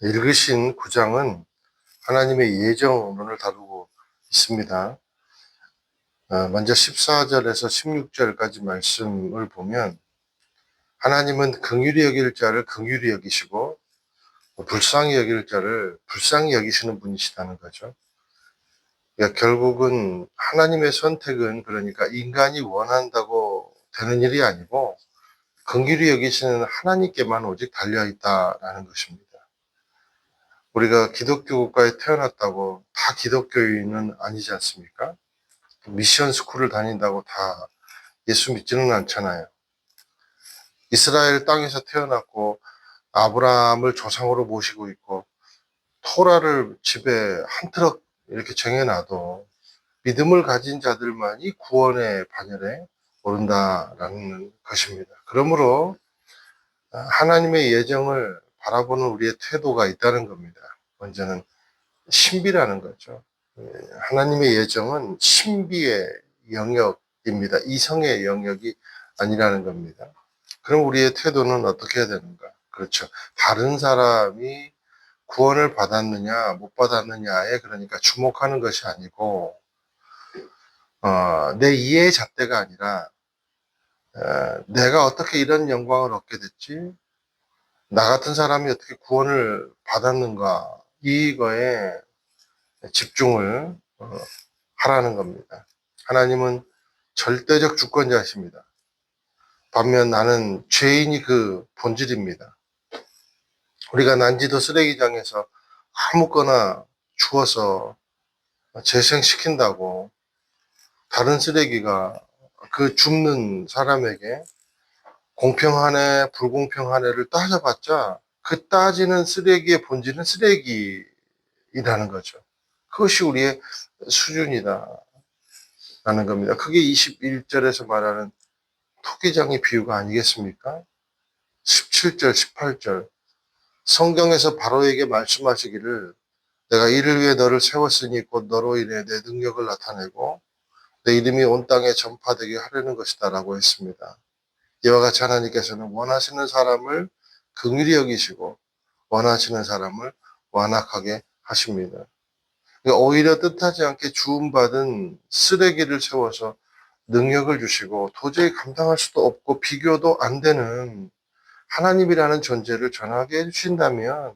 읽으신 9장은 하나님의 예정론을 다루고 있습니다. 먼저 14절에서 16절까지 말씀을 보면 하나님은 긍휼히 여길 자를 긍휼히 여기시고 불쌍히 여길 자를 불쌍히 여기시는 분이시다는 거죠. 그러니까 결국은 하나님의 선택은 그러니까 인간이 원한다고 되는 일이 아니고 긍휼히 여기시는 하나님께만 오직 달려있다라는 것입니다. 우리가 기독교 국가에 태어났다고 다 기독교인은 아니지 않습니까? 미션 스쿨을 다닌다고 다 예수 믿지는 않잖아요. 이스라엘 땅에서 태어났고 아브라함을 조상으로 모시고 있고 토라를 집에 한 트럭 이렇게 쟁여놔도 믿음을 가진 자들만이 구원의 반열에 오른다라는 것입니다. 그러므로 하나님의 예정을 바라보는 우리의 태도가 있다는 겁니다. 먼저는 신비라는 거죠. 하나님의 예정은 신비의 영역입니다. 이성의 영역이 아니라는 겁니다. 그럼 우리의 태도는 어떻게 해야 되는가? 그렇죠. 다른 사람이 구원을 받았느냐 못 받았느냐에 그러니까 주목하는 것이 아니고 내 이해의 잣대가 아니라 내가 어떻게 이런 영광을 얻게 됐지? 나 같은 사람이 어떻게 구원을 받았는가? 이거에 집중을 하라는 겁니다. 하나님은 절대적 주권자이십니다. 반면 나는 죄인이 그 본질입니다. 우리가 난지도 쓰레기장에서 아무거나 주워서 재생시킨다고 다른 쓰레기가 그 줍는 사람에게 공평하네, 불공평하네를 따져봤자 그 따지는 쓰레기의 본질은 쓰레기이라는 거죠. 그것이 우리의 수준이다. 라는 겁니다. 그게 21절에서 말하는 토기장의 비유가 아니겠습니까? 17절, 18절. 성경에서 바로에게 말씀하시기를 내가 이를 위해 너를 세웠으니 곧 너로 인해 내 능력을 나타내고 내 이름이 온 땅에 전파되게 하려는 것이다 라고 했습니다. 이와 같이 하나님께서는 원하시는 사람을 긍휼히 여기시고 원하시는 사람을 완악하게 하십니다. 그러니까 오히려 뜻하지 않게 주움받은 쓰레기를 세워서 능력을 주시고 도저히 감당할 수도 없고 비교도 안 되는 하나님이라는 존재를 전하게 해주신다면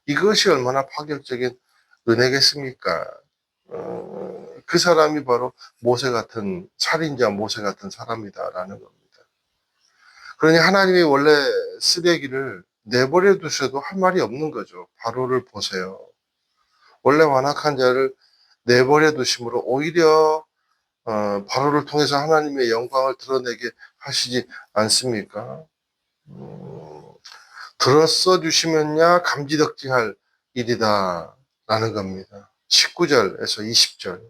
이것이 얼마나 파격적인 은혜겠습니까? 그 사람이 바로 모세 같은 살인자 모세 같은 사람이다라는 겁니다. 그러니 하나님이 원래 쓰레기를 내버려 두셔도 할 말이 없는 거죠. 바로를 보세요. 원래 완악한 자를 내버려 두심으로 오히려 바로를 통해서 하나님의 영광을 드러내게 하시지 않습니까? 들었어 주시면야 감지덕지할 일이다 라는 겁니다. 19절에서 20절.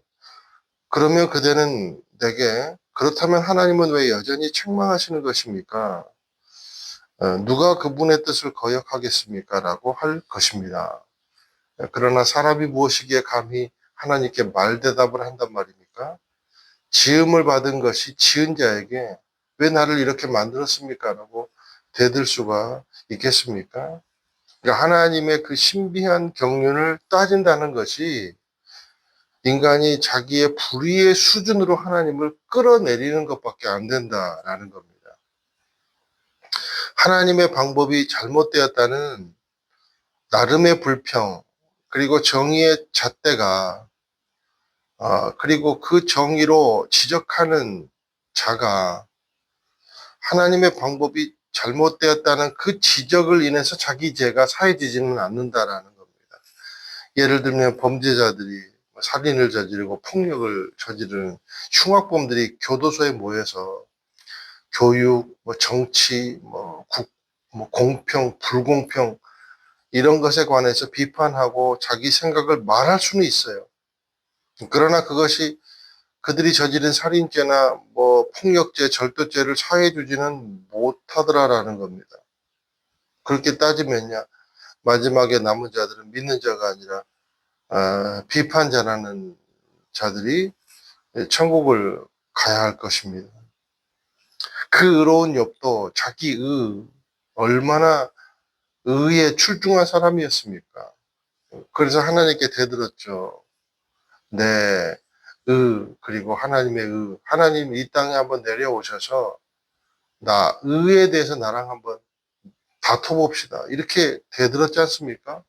그러면 그대는 내게 그렇다면 하나님은 왜 여전히 책망하시는 것입니까? 누가 그분의 뜻을 거역하겠습니까? 라고 할 것입니다. 그러나 사람이 무엇이기에 감히 하나님께 말대답을 한단 말입니까? 지음을 받은 것이 지은 자에게 왜 나를 이렇게 만들었습니까? 라고 대들 수가 있겠습니까? 그러니까 하나님의 그 신비한 경륜을 따진다는 것이 인간이 자기의 불의의 수준으로 하나님을 끌어내리는 것밖에 안 된다라는 겁니다. 하나님의 방법이 잘못되었다는 나름의 불평, 그리고 정의의 잣대가 그리고 그 정의로 지적하는 자가 하나님의 방법이 잘못되었다는 그 지적을 인해서 자기 죄가 사해지지는 않는다라는 겁니다. 예를 들면 범죄자들이 살인을 저지르고 폭력을 저지르는 흉악범들이 교도소에 모여서 교육, 정치, 공평, 불공평 이런 것에 관해서 비판하고 자기 생각을 말할 수는 있어요. 그러나 그것이 그들이 저지른 살인죄나 폭력죄, 절도죄를 사해주지는 못하더라라는 겁니다. 그렇게 따지면요, 마지막에 남은 자들은 믿는 자가 아니라 비판자라는 자들이 천국을 가야 할 것입니다. 그 의로운 욥도 자기 얼마나 의에 출중한 사람이었습니까? 그래서 하나님께 대들었죠. 네, 그리고 하나님의 하나님 이 땅에 한번 내려오셔서 나 의에 대해서 나랑 한번 다퉈봅시다. 이렇게 대들었지 않습니까?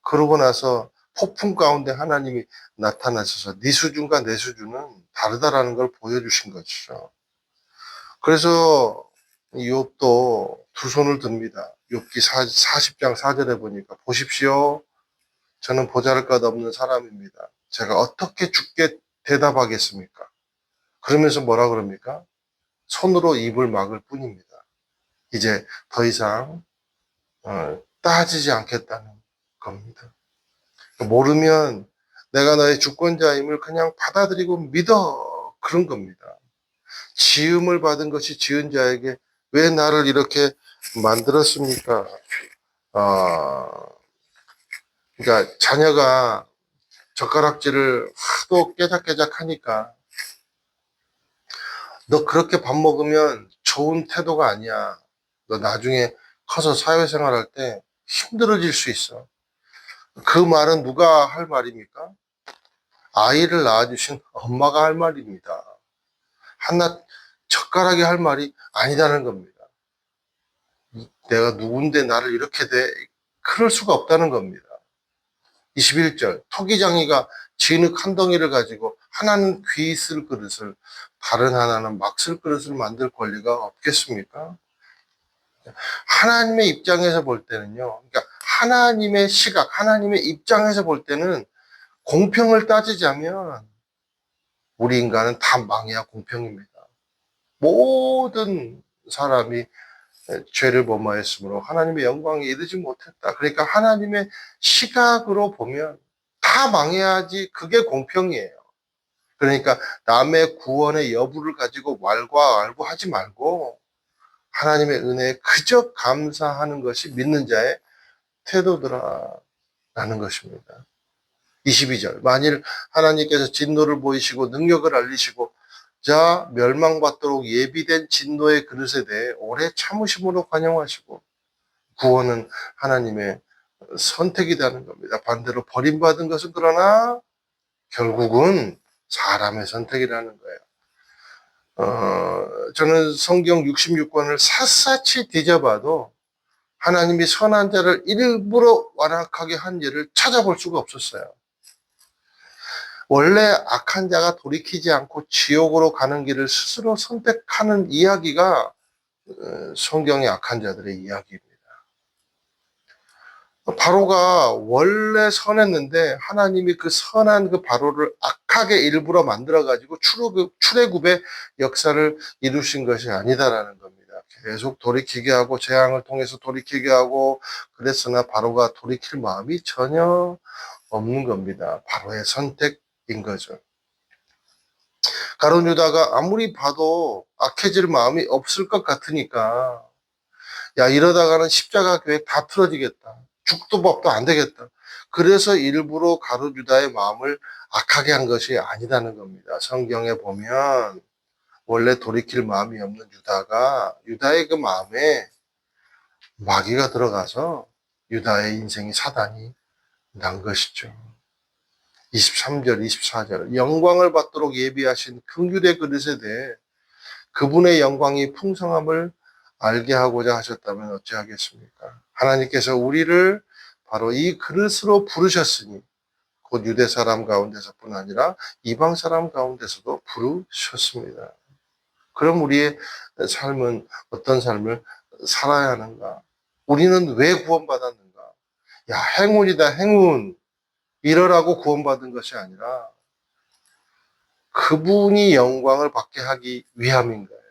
그러고 나서 폭풍 가운데 하나님이 나타나셔서 네 수준과 내 수준은 다르다라는 걸 보여주신 것이죠. 그래서 욥도 두 손을 듭니다. 욥기 40장 4절에 보니까 보십시오. 저는 보잘것없는 사람입니다. 제가 어떻게 죽게 대답하겠습니까? 그러면서 뭐라 그럽니까? 손으로 입을 막을 뿐입니다. 이제 더 이상 따지지 않겠다는 겁니다. 모르면 내가 너의 주권자임을 그냥 받아들이고 믿어. 그런 겁니다. 지음을 받은 것이 지은 자에게 왜 나를 이렇게 만들었습니까? 그러니까 자녀가 젓가락질을 하도 깨작깨작 하니까 너 그렇게 밥 먹으면 좋은 태도가 아니야. 너 나중에 커서 사회생활할 때 힘들어질 수 있어. 그 말은 누가 할 말입니까? 아이를 낳아주신 엄마가 할 말입니다. 하나 젓가락이 할 말이 아니다는 겁니다. 내가 누군데 나를 이렇게 돼? 그럴 수가 없다는 겁니다. 21절 토기장이가 진흙 한 덩이를 가지고 하나는 귀 쓸 그릇을 다른 하나는 막 쓸 그릇을 만들 권리가 없겠습니까? 하나님의 입장에서 볼 때는요. 그러니까 하나님의 시각, 하나님의 입장에서 볼 때는 공평을 따지자면 우리 인간은 다 망해야 공평입니다. 모든 사람이 죄를 범하였으므로 하나님의 영광에 이르지 못했다. 그러니까 하나님의 시각으로 보면 다 망해야지 그게 공평이에요. 그러니까 남의 구원의 여부를 가지고 왈가왈부하지 말고 하나님의 은혜에 그저 감사하는 것이 믿는 자의 태도더라라는 것입니다. 22절 만일 하나님께서 진노를 보이시고 능력을 알리시고 자 멸망받도록 예비된 진노의 그릇에 대해 오래 참으심으로 관용하시고 구원은 하나님의 선택이라는 겁니다. 반대로 버림받은 것은 그러나 결국은 사람의 선택이라는 거예요. 저는 성경 66권을 샅샅이 뒤져봐도 하나님이 선한 자를 일부러 완악하게 한 예를 찾아볼 수가 없었어요. 원래 악한 자가 돌이키지 않고 지옥으로 가는 길을 스스로 선택하는 이야기가 성경의 악한 자들의 이야기입니다. 바로가 원래 선했는데 하나님이 그 선한 그 바로를 악하게 일부러 만들어가지고 출애굽의 역사를 이루신 것이 아니다라는 겁니다. 계속 돌이키게 하고 재앙을 통해서 돌이키게 하고 그랬으나 바로가 돌이킬 마음이 전혀 없는 겁니다. 바로의 선택인 거죠. 가룟 유다가 아무리 봐도 악해질 마음이 없을 것 같으니까 야 이러다가는 십자가 교회 다 틀어지겠다. 죽도 법도 안 되겠다. 그래서 일부러 가룟 유다의 마음을 악하게 한 것이 아니라는 겁니다. 성경에 보면 원래 돌이킬 마음이 없는 유다의 그 마음에 마귀가 들어가서 유다의 인생이 사단이 난 것이죠. 23절, 24절 영광을 받도록 예비하신 긍휼의 그릇에 대해 그분의 영광이 풍성함을 알게 하고자 하셨다면 어찌하겠습니까? 하나님께서 우리를 바로 이 그릇으로 부르셨으니 곧 유대 사람 가운데서뿐 아니라 이방 사람 가운데서도 부르셨습니다. 그럼 우리의 삶은 어떤 삶을 살아야 하는가? 우리는 왜 구원받았는가? 야, 행운이다, 행운. 이러라고 구원받은 것이 아니라 그분이 영광을 받게 하기 위함인 거예요.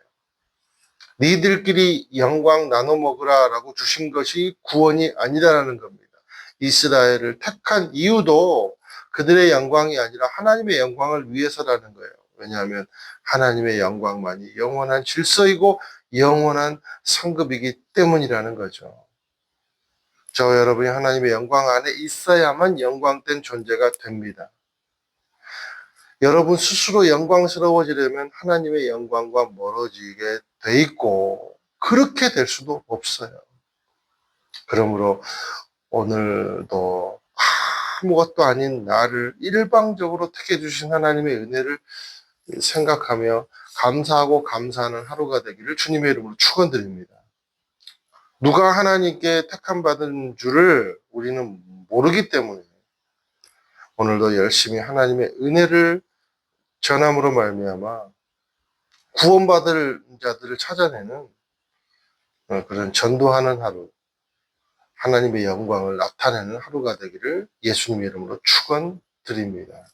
니들끼리 영광 나눠 먹으라라고 주신 것이 구원이 아니라는 겁니다. 이스라엘을 택한 이유도 그들의 영광이 아니라 하나님의 영광을 위해서라는 거예요. 왜냐하면 하나님의 영광만이 영원한 질서이고 영원한 상급이기 때문이라는 거죠. 저 여러분이 하나님의 영광 안에 있어야만 영광된 존재가 됩니다. 여러분 스스로 영광스러워지려면 하나님의 영광과 멀어지게 돼 있고 그렇게 될 수도 없어요. 그러므로 오늘도 아무것도 아닌 나를 일방적으로 택해 주신 하나님의 은혜를 생각하며 감사하고 감사하는 하루가 되기를 주님의 이름으로 축원드립니다. 누가 하나님께 택함 받은 줄을 우리는 모르기 때문에 오늘도 열심히 하나님의 은혜를 전함으로 말미암아 구원받을 자들을 찾아내는 그런 전도하는 하루, 하나님의 영광을 나타내는 하루가 되기를 예수님의 이름으로 축원드립니다.